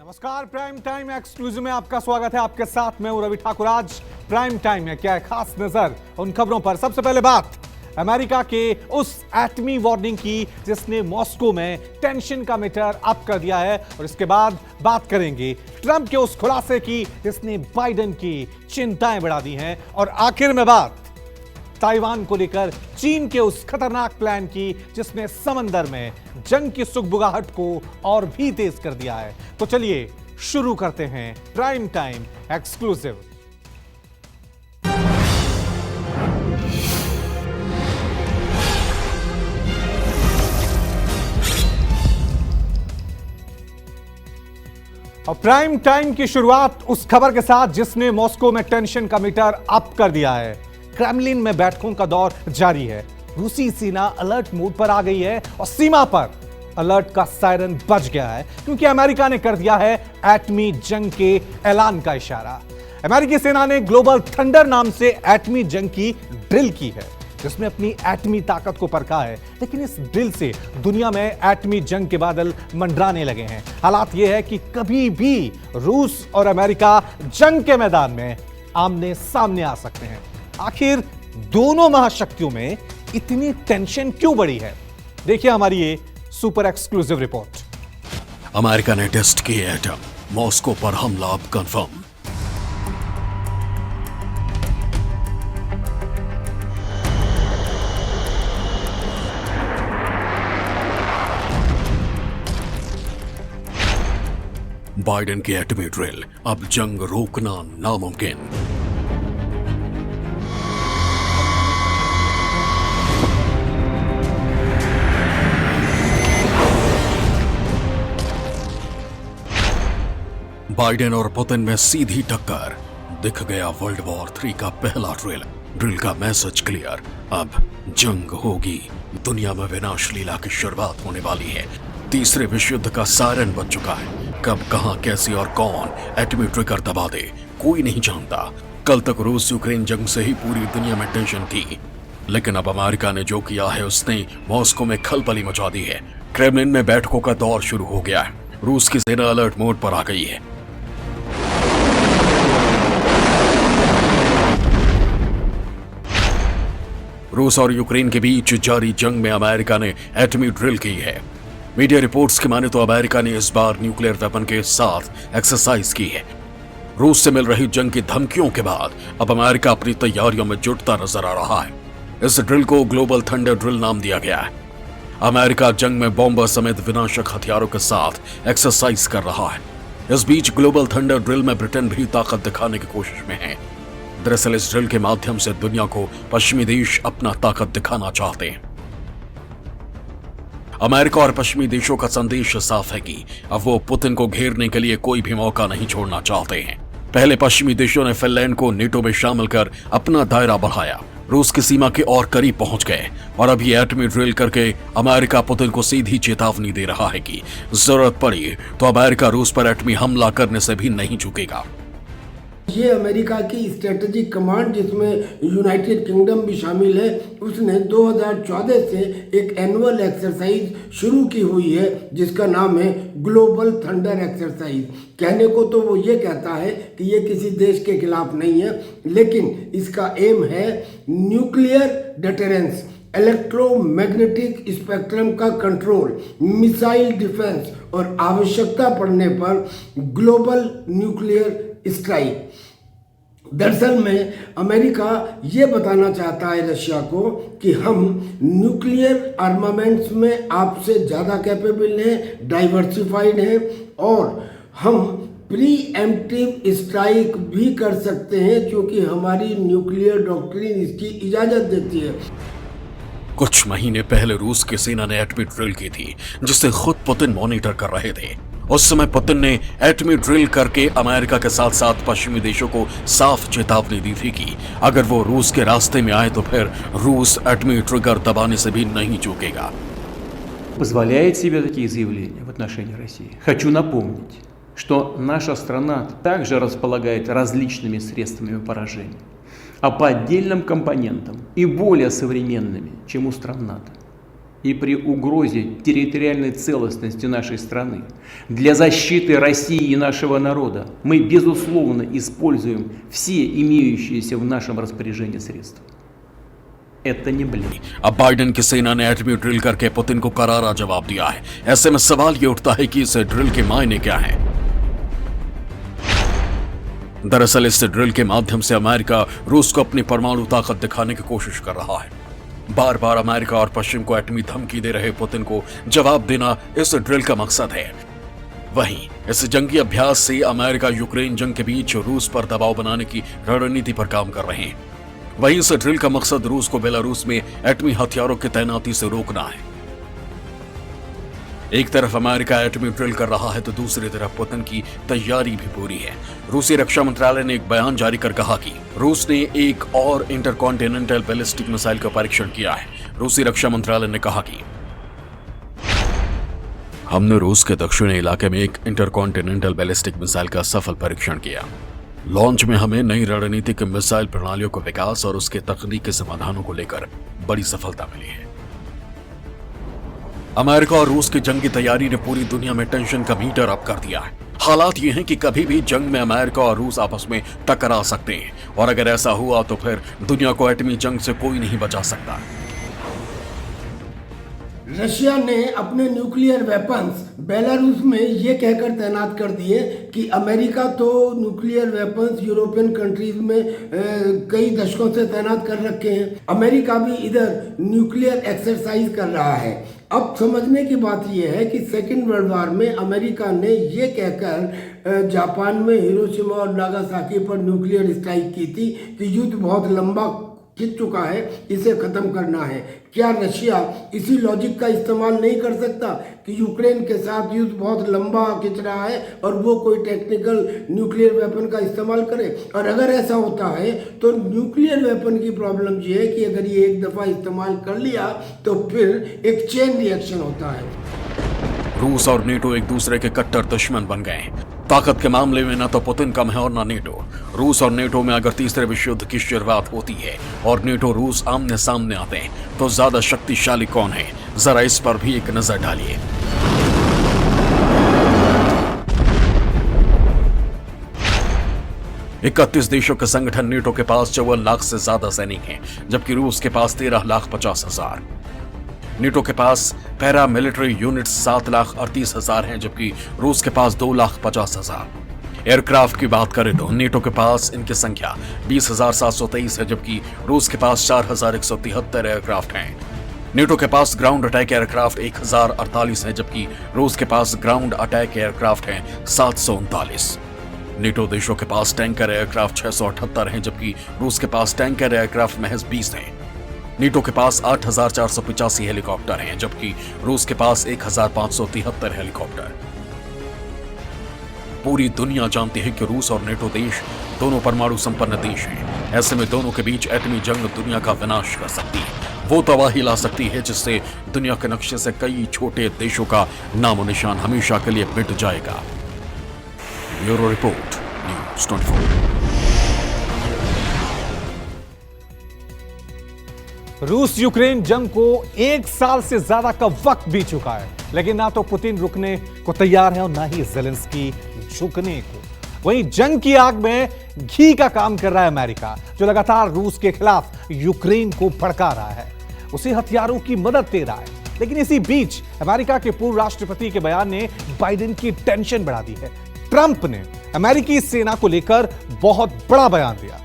नमस्कार, prime time exclusive में आपका स्वागत है। आपके साथ मैं हूं रवि ठाकुर। आज प्राइम टाइम में क्या है खास नजर उन खबरों पर। सबसे पहले बात अमेरिका के उस एटमी वार्निंग की जिसने मॉस्को में टेंशन का मीटर अप कर दिया है, और इसके बाद बात करेंगे ट्रंप के उस खुलासे की जिसने बाइडेन की चिंताएं बढ़ा दी हैं, और आखिर में बात ताइवान को लेकर चीन के उस खतरनाक प्लान की जिसने समंदर में जंग की सुगबुगाहट को और भी तेज कर दिया है। तो चलिए शुरू करते हैं प्राइम टाइम एक्सक्लूसिव। और प्राइम टाइम की शुरुआत उस खबर के साथ जिसने मॉस्को में टेंशन का मीटर अप कर दिया है। क्रेमलिन में बैठकों का दौर जारी है। रूसी सेना अलर्ट मोड पर आ गई है और सीमा पर अलर्ट का सायरन बज गया है, क्योंकि अमेरिका ने कर दिया है एटमी जंग के ऐलान का इशारा। अमेरिकी सेना ने ग्लोबल थंडर नाम से एटमी जंग की ड्रिल की है, जिसमें अपनी एटमी ताकत को परखा है। लेकिन इस ड्रिल से दुनिया में एटमी जंग के बादल मंडराने लगे हैं। हालात यह है कि कभी भी रूस और अमेरिका जंग के मैदान में आमने सामने आ सकते हैं। आखिर दोनों महाशक्तियों में इतनी टेंशन क्यों बढ़ी है? देखिए हमारी ये सुपर एक्सक्लूसिव रिपोर्ट। अमेरिका ने टेस्ट किए एटम, मॉस्को पर हमला अब कंफर्म। बाइडेन की एटमी ड्रिल, अब जंग रोकना नामुमकिन। बाइडेन और पुतिन में सीधी टक्कर, दिख गया वर्ल्ड वॉर 3 का पहला ड्रिल का मैसेज क्लियर, अब जंग होगी। दुनिया में विनाश लीला की शुरुआत होने वाली है। तीसरे विश्व युद्ध का सायरन बज चुका है। कब, कहां, कैसे और कौन एटमी ट्रिगर दबा दे, कोई नहीं जानता। कल तक रूस यूक्रेन जंग से ही पूरी दुनिया में टेंशन थी, लेकिन अब अमेरिका ने जो किया है उसने मॉस्को में खलबली मचा दी है। क्रेमलिन में बैठकों का दौर शुरू हो गया है। रूस की सेना अलर्ट मोड पर आ गई है। रूस और यूक्रेन के बीच जारी जंग में अमेरिका ने एटमी ड्रिल की है। मीडिया रिपोर्ट्स की माने तो अमेरिका ने इस बार न्यूक्लियर वेपन के साथ एक्सरसाइज की है। रूस से मिल रही जंग की धमकियों के बाद अब अमेरिका अपनी तैयारियों में जुटता नजर आ रहा है। इस ड्रिल को ग्लोबल थंडर ड्रिल नाम दिया गया है। अमेरिका जंग में बॉम्बर समेत विनाशक हथियारों के साथ एक्सरसाइज कर रहा है। इस बीच ग्लोबल थंडर ड्रिल में ब्रिटेन भी ताकत दिखाने की कोशिश में है। दरअसल इस ड्रिल के माध्यम से दुनिया को पश्चिमी देश अपना ताकत दिखाना चाहते हैं। अमेरिका और पश्चिमी देशों का संदेश साफ है कि अब वो पुतिन को घेरने के लिए कोई भी मौका नहीं छोड़ना चाहते हैं। पहले पश्चिमी देशों ने फिनलैंड को नेटो में शामिल कर अपना दायरा बढ़ाया, रूस की सीमा के और करीब पहुंच गए, और अब ये एटमी ड्रिल करके अमेरिका पुतिन को सीधी चेतावनी दे रहा है कि जरूरत पड़ी तो अमेरिका रूस पर एटमी हमला करने से भी नहीं चूकेगा। ये अमेरिका की स्ट्रेटेजिक कमांड, जिसमें यूनाइटेड किंगडम भी शामिल है, उसने 2014 से एक एनुअल एक्सरसाइज शुरू की हुई है जिसका नाम है ग्लोबल थंडर एक्सरसाइज। कहने को तो वो ये कहता है कि ये किसी देश के खिलाफ नहीं है, लेकिन इसका एम है न्यूक्लियर डिटरेंस, इलेक्ट्रोमैग्नेटिक स्पेक्ट्रम का कंट्रोल, मिसाइल डिफेंस और आवश्यकता पड़ने पर ग्लोबल न्यूक्लियर स्ट्राइक। दरअसल में अमेरिका ये बताना चाहता है रशिया को कि हम न्यूक्लियर आर्मामेंट्स में आपसे ज़्यादा कैपेबल हैं, डाइवर्सिफाइड हैं, और हम प्री एम्प्टिव स्ट्राइक भी कर सकते हैं, क्योंकि हमारी न्यूक्लियर डॉक्ट्रिन इसकी इजाज़त देती है। कुछ महीने पहले रूस की सेना ने एटमी ड्रिल की थी, जिसे खुद पुतिन मॉनिटर कर रहे थे। उस समय पुतिन ने एटमी ड्रिल करके अमेरिका के साथ साथ पश्चिमी देशों को साफ चेतावनी दी थी कि अगर वो रूस के रास्ते में आए तो फिर रूस एटमी ट्रिगर दबाने से भी नहीं चूकेगा। Позволяет себе такие заявления в отношении России. Хочу напомнить, что наша страна также располагает различными средствами поражения, а по отдельным компонентам и более современными, чем у стран НАТО. и при угрозе территориальной целостности нашей страны, для защиты России и нашего народа мы, безусловно, используем все имеющиеся в нашем распоряжении средства. Это не блеф. अब बाइडेन की सेना ने एटमी ड्रिल करके पुतिन को करारा जवाब दिया है। ऐसे में सवाल ये उठता है कि इस ड्रिल के मायने क्या हैं? दरअसल इस ड्रिल के माध्यम से अमेरिका रूस को अपनी परमाणु ताकत दिखाने की कोशिश कर रहा है। बार बार अमेरिका और पश्चिम को एटमी धमकी दे रहे पुतिन को जवाब देना इस ड्रिल का मकसद है। वहीं इस जंगी अभ्यास से अमेरिका यूक्रेन जंग के बीच रूस पर दबाव बनाने की रणनीति पर काम कर रहे हैं। वहीं इस ड्रिल का मकसद रूस को बेलारूस में एटमी हथियारों की तैनाती से रोकना है। एक तरफ अमेरिका एटमी ड्रिल कर रहा है तो दूसरी तरफ पुतिन की तैयारी भी पूरी है। रूसी रक्षा मंत्रालय ने एक बयान जारी कर कहा कि रूस ने एक और इंटरकॉन्टिनेंटल बैलिस्टिक मिसाइल का परीक्षण किया है। रूसी रक्षा मंत्रालय ने कहा कि हमने रूस के दक्षिणी इलाके में एक इंटरकॉन्टिनेंटल बैलिस्टिक मिसाइल का सफल परीक्षण किया। लॉन्च में हमें नई रणनीतिक मिसाइल प्रणालियों के विकास और उसके तकनीकी समाधानों को लेकर बड़ी सफलता मिली है। अमेरिका और रूस की जंग की तैयारी ने पूरी दुनिया में टेंशन का मीटर अप कर दिया है। हालात ये हैं कि कभी भी जंग में अमेरिका और रूस आपस में टकरा सकते हैं और अगर ऐसा हुआ तो फिर दुनिया को एटमी जंग से कोई नहीं बचा सकता। रशिया ने अपने न्यूक्लियर वेपन्स बेलारूस में ये कहकर तैनात कर दिए कि अमेरिका तो न्यूक्लियर वेपन्स यूरोपियन कंट्रीज में कई दशकों से तैनात कर रखे हैं, अमेरिका भी इधर न्यूक्लियर एक्सरसाइज कर रहा है। अब समझने की बात यह है कि सेकेंड वर्ल्ड वॉर में अमेरिका ने ये कहकर जापान में हिरोशिमा और नागासाकी पर न्यूक्लियर स्ट्राइक की थी कि युद्ध बहुत लंबा खिंच चुका है, इसे खत्म करना है। क्या रशिया इसी लॉजिक का इस्तेमाल नहीं कर सकता कि यूक्रेन के साथ युद्ध बहुत लंबा खिंच रहा है और वो कोई टेक्निकल न्यूक्लियर वेपन का इस्तेमाल करे? और अगर ऐसा होता है तो न्यूक्लियर वेपन की प्रॉब्लम ये है कि अगर ये एक दफ़ा इस्तेमाल कर लिया तो फिर एक चेन रिएक्शन होता है। रूस और नेटो एक दूसरे के कट्टर दुश्मन बन गए हैं। ताकत के मामले में न तो पुतिन कम है और न नेटो। रूस और नेटो में अगर तीसरे विश्व युद्ध की शुरुआत होती है और नेटो रूस आमने सामने आते हैं तो ज्यादा शक्तिशाली कौन है, जरा इस पर भी एक नजर डालिए। इकतीस देशों के संगठन नेटो के पास 54 लाख से ज्यादा सैनिक हैं, जबकि रूस के पास 13,50,000। नेटो के पास पैरा मिलिट्री यूनिट्स 7,38,000 हैं, जबकि रूस के पास 2,50,000। एयरक्राफ्ट की बात करें तो नेटो के पास इनकी संख्या 20,723 है, जबकि रूस के पास 4,173 एयरक्राफ्ट हैं। नेटो के पास ग्राउंड अटैक एयरक्राफ्ट 1,048 है, जबकि रूस के पास ग्राउंड अटैक एयरक्राफ्ट हैं 739। नेटो देशों के पास टैंकर एयरक्राफ्ट 678 हैं, जबकि रूस के पास टैंकर एयरक्राफ्ट महज 20 हैं। नेटो के पास 8,485 हेलीकॉप्टर हैं, जबकि रूस के पास 1,573 हेलीकॉप्टर। पूरी दुनिया जानती है कि रूस और नेटो देश दोनों परमाणु संपन्न देश हैं। ऐसे में दोनों के बीच एटमी जंग दुनिया का विनाश कर सकती है। वो तबाही ला सकती है जिससे दुनिया के नक्शे से कई छोटे देशों का नामो निशान हमेशा के लिए मिट जाएगा। Bureau report, news 24। रूस यूक्रेन जंग को 1 साल से ज्यादा का वक्त बीत चुका है, लेकिन ना तो पुतिन रुकने को तैयार है और ना ही ज़ेलेंस्की झुकने को। वहीं जंग की आग में घी का काम कर रहा है अमेरिका, जो लगातार रूस के खिलाफ यूक्रेन को भड़का रहा है, उसे हथियारों की मदद दे रहा है। लेकिन इसी बीच अमेरिका के पूर्व राष्ट्रपति के बयान ने बाइडेन की टेंशन बढ़ा दी है। ट्रंप ने अमेरिकी सेना को लेकर बहुत बड़ा बयान दिया,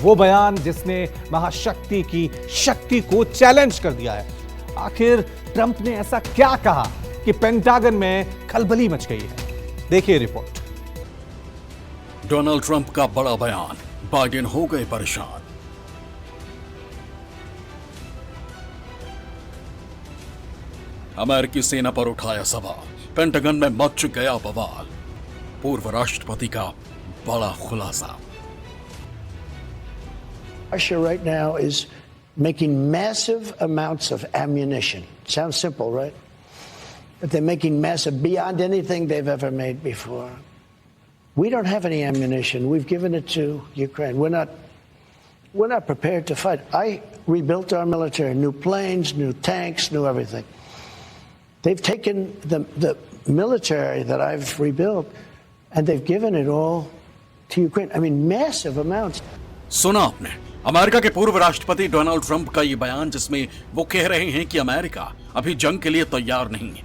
वो बयान जिसने महाशक्ति की शक्ति को चैलेंज कर दिया है। आखिर ट्रंप ने ऐसा क्या कहा कि पेंटागन में खलबली मच गई है? देखिए रिपोर्ट। डोनाल्ड ट्रंप का बड़ा बयान, बाइडेन हो गए परेशान। अमेरिकी सेना पर उठाया सवाल, पेंटागन में मच गया बवाल। पूर्व राष्ट्रपति का बड़ा खुलासा। Russia right now is making massive amounts of ammunition. Sounds simple, right? But they're making massive, beyond anything they've ever made before. We don't have any ammunition. We've given it to Ukraine. We're not prepared to fight. I rebuilt our military, new planes, new tanks, new everything. They've taken the military that I've rebuilt and they've given it all to Ukraine. I mean, massive amounts. सुना आपने America के पूर्व राष्ट्रपति Donald Trump का ये बयान, जिसमें वो कह रहे हैं कि अमेरिका अभी जंग के लिए तैयार नहीं है।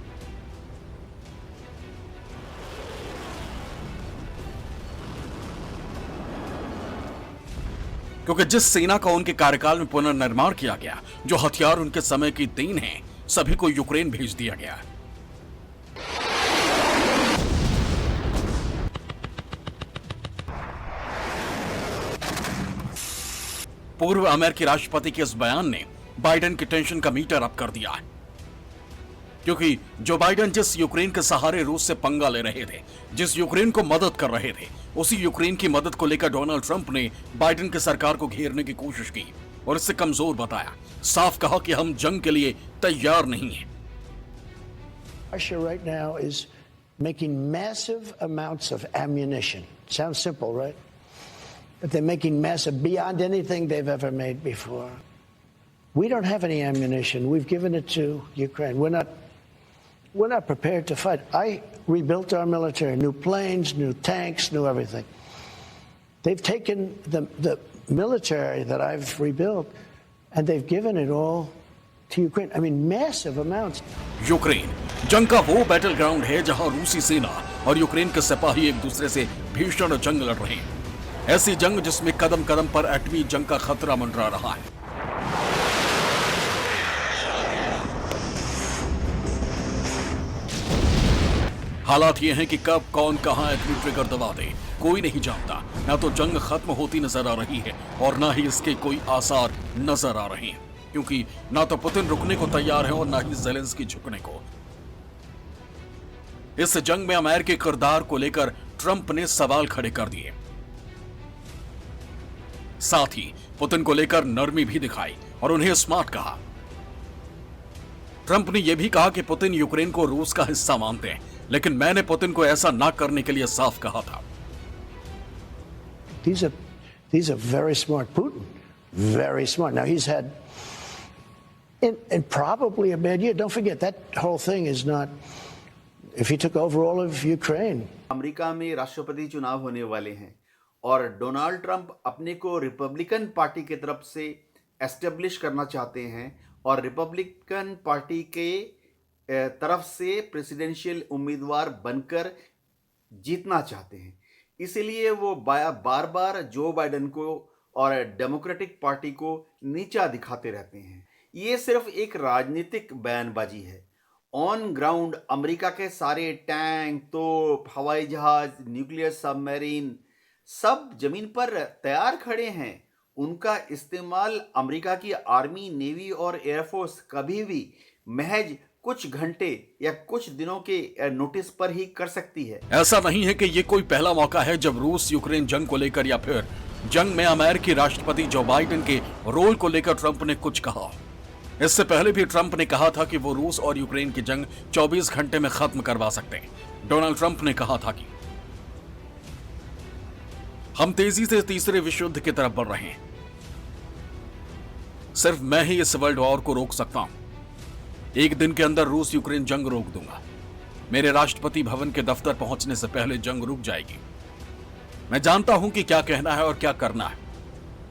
क्योंकि जिस सेना का उनके कार्यकाल में पुनर्निर्माण किया गया, जो हथियार उनके समय की देन है, सभी को यूक्रेन भेज दिया गया है। पूर्व अमेरिकी राष्ट्रपति के इस बयान ने बाइडेन की टेंशन का मीटर अप कर दिया है, क्योंकि जो बाइडेन जिस यूक्रेन के सहारे रूस से पंगा ले रहे थे, जिस यूक्रेन को मदद कर रहे थे, उसी यूक्रेन की मदद को लेकर डोनाल्ड ट्रंप ने बाइडेन की सरकार को घेरने की कोशिश की और इससे कमजोर बताया। साफ कहा कि हम जंग के लिए तैयार नहीं हैं। Russia right now is making massive amounts of ammunition. Sounds simple, right? But they're making massive, beyond anything they've ever made before. We don't have any ammunition. We've given it to Ukraine. We're not prepared to fight. I rebuilt our military, new planes, new tanks, new everything. They've taken the military that I've rebuilt and they've given it all to Ukraine. I mean, massive amounts. Ukraine जंग का वो battle ground है जहां रूसी सेना और Ukraine के सिपाही एक दूसरे से भीषण जंग लड़ रहे हैं। ऐसी जंग जिसमें कदम कदम पर एटमी जंग का खतरा मंडरा रहा है। हालात ये हैं कि कब कौन कहां एटमी ट्रिगर दबा दे, कोई नहीं जानता। ना तो जंग खत्म होती नजर आ रही है और ना ही इसके कोई आसार नजर आ रहे हैं, क्योंकि ना तो पुतिन रुकने को तैयार है और ना ही ज़ेलेंस्की झुकने को। इस जंग में अमेरिकी किरदार को लेकर ट्रंप ने सवाल खड़े कर दिए। साथ ही पुतिन को लेकर नरमी भी दिखाई और उन्हें स्मार्ट कहा। ट्रंप ने यह भी कहा कि पुतिन यूक्रेन को रूस का हिस्सा मानते हैं, लेकिन मैंने पुतिन को ऐसा ना करने के लिए साफ कहा था। These are very smart. Putin, very smart. Now he's had and probably a bad year. Don't forget that whole thing is not. If he took over all of Ukraine. America में राष्ट्रपति चुनाव होने वाले हैं और डोनाल्ड ट्रंप अपने को Republican party की तरफ से एस्टेब्लिश करना चाहते हैं और रिपब्लिकन पार्टी के तरफ से प्रेसिडेंशियल उम्मीदवार बनकर जीतना चाहते हैं। इसीलिए वो बार बार जो बाइडेन को और डेमोक्रेटिक पार्टी को नीचा दिखाते रहते हैं। ये सिर्फ एक राजनीतिक बयानबाजी है। ऑन ग्राउंड अमेरिका के सारे टैंक, तोप, हवाई जहाज, न्यूक्लियर सबमरीन सब जमीन पर तैयार खड़े हैं। उनका इस्तेमाल अमेरिका की आर्मी, नेवी और एयरफोर्स कभी भी महज कुछ घंटे या कुछ दिनों के नोटिस पर ही कर सकती है। ऐसा नहीं है कि ये कोई पहला मौका है जब रूस यूक्रेन जंग को लेकर या फिर जंग में अमेरिकी राष्ट्रपति जो बाइडेन के रोल को लेकर ट्रंप ने कुछ कहा। इससे पहले भी ट्रंप ने कहा था कि वो रूस और यूक्रेन की जंग 24 घंटे में खत्म करवा सकते हैं। डोनाल्ड ट्रंप ने कहा था कि हम तेजी से तीसरे विश्व युद्ध की तरफ बढ़ रहे हैं। सिर्फ मैं ही इस वर्ल्ड वॉर को रोक सकता हूं। एक दिन के अंदर रूस यूक्रेन जंग रोक दूंगा। मेरे राष्ट्रपति भवन के दफ्तर पहुंचने से पहले जंग रुक जाएगी। मैं जानता हूं कि क्या कहना है और क्या करना है।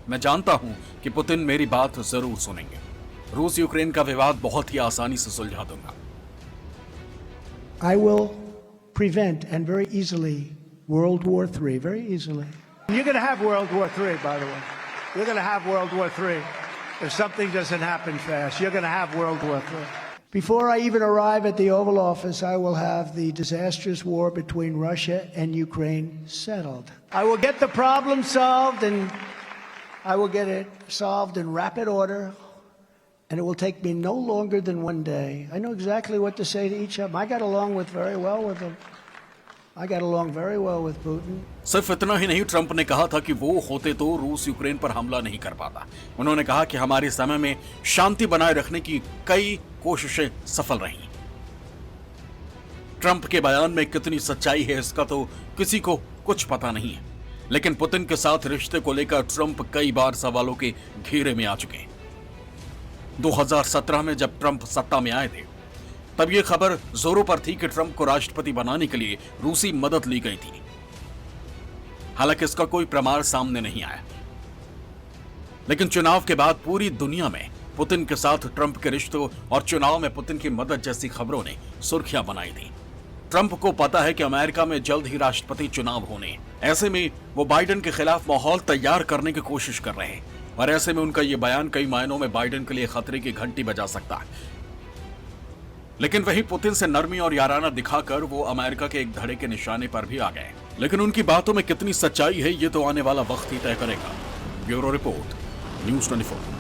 मैं जानता हूं कि पुतिन मेरी बात जरूर सुनेंगे। रूस यूक्रेन का विवाद बहुत ही आसानी से सुलझा दूंगा। I will prevent and very easily World War III, very easily. You're going to have World War III, by the way. You're going to have World War III. If something doesn't happen fast, you're going to have World War III. Before I even arrive at the Oval Office, I will have the disastrous war between Russia and Ukraine settled. I will get the problem solved, and I will get it solved in rapid order. And it will take me no longer than one day. I know exactly what to say to each of them. I got along very well with them. I got along very well with Putin. सिर्फ इतना ही नहीं, Trump ने कहा था कि वो होते तो रूस यूक्रेन पर हमला नहीं कर पाता। उन्होंने कहा कि हमारे समय में शांति बनाए रखने की कई कोशिशें सफल रहीं। ट्रंप के बयान में कितनी सच्चाई है इसका तो किसी को कुछ पता नहीं है, लेकिन पुतिन के साथ रिश्ते को लेकर ट्रंप कई बार सवालों के घेरे में आ चुके हैं। 2017 में जब ट्रंप सत्ता में आए थे, तब यह खबर जोरों पर थी कि ट्रंप को राष्ट्रपति बनाने के लिए रूसी मदद ली गई थी। हालांकि इसका कोई प्रमाण सामने नहीं आया, लेकिन चुनाव के बाद पूरी दुनिया में पुतिन के साथ ट्रंप के रिश्तों और चुनाव में पुतिन की मदद जैसी खबरों ने सुर्खियां बनाई थी। ट्रंप को पता है कि अमेरिका में जल्द ही राष्ट्रपति चुनाव होने, ऐसे में वो बाइडेन के खिलाफ माहौल तैयार करने की कोशिश कर रहे हैं, और ऐसे में उनका ये बयान कई मायनों में बाइडेन के लिए खतरे की घंटी बजा सकता है। लेकिन वही पुतिन से नरमी और याराना दिखाकर वो अमेरिका के एक धड़े के निशाने पर भी आ गए। लेकिन उनकी बातों में कितनी सच्चाई है, ये तो आने वाला वक्त ही तय करेगा। Bureau report, news 24।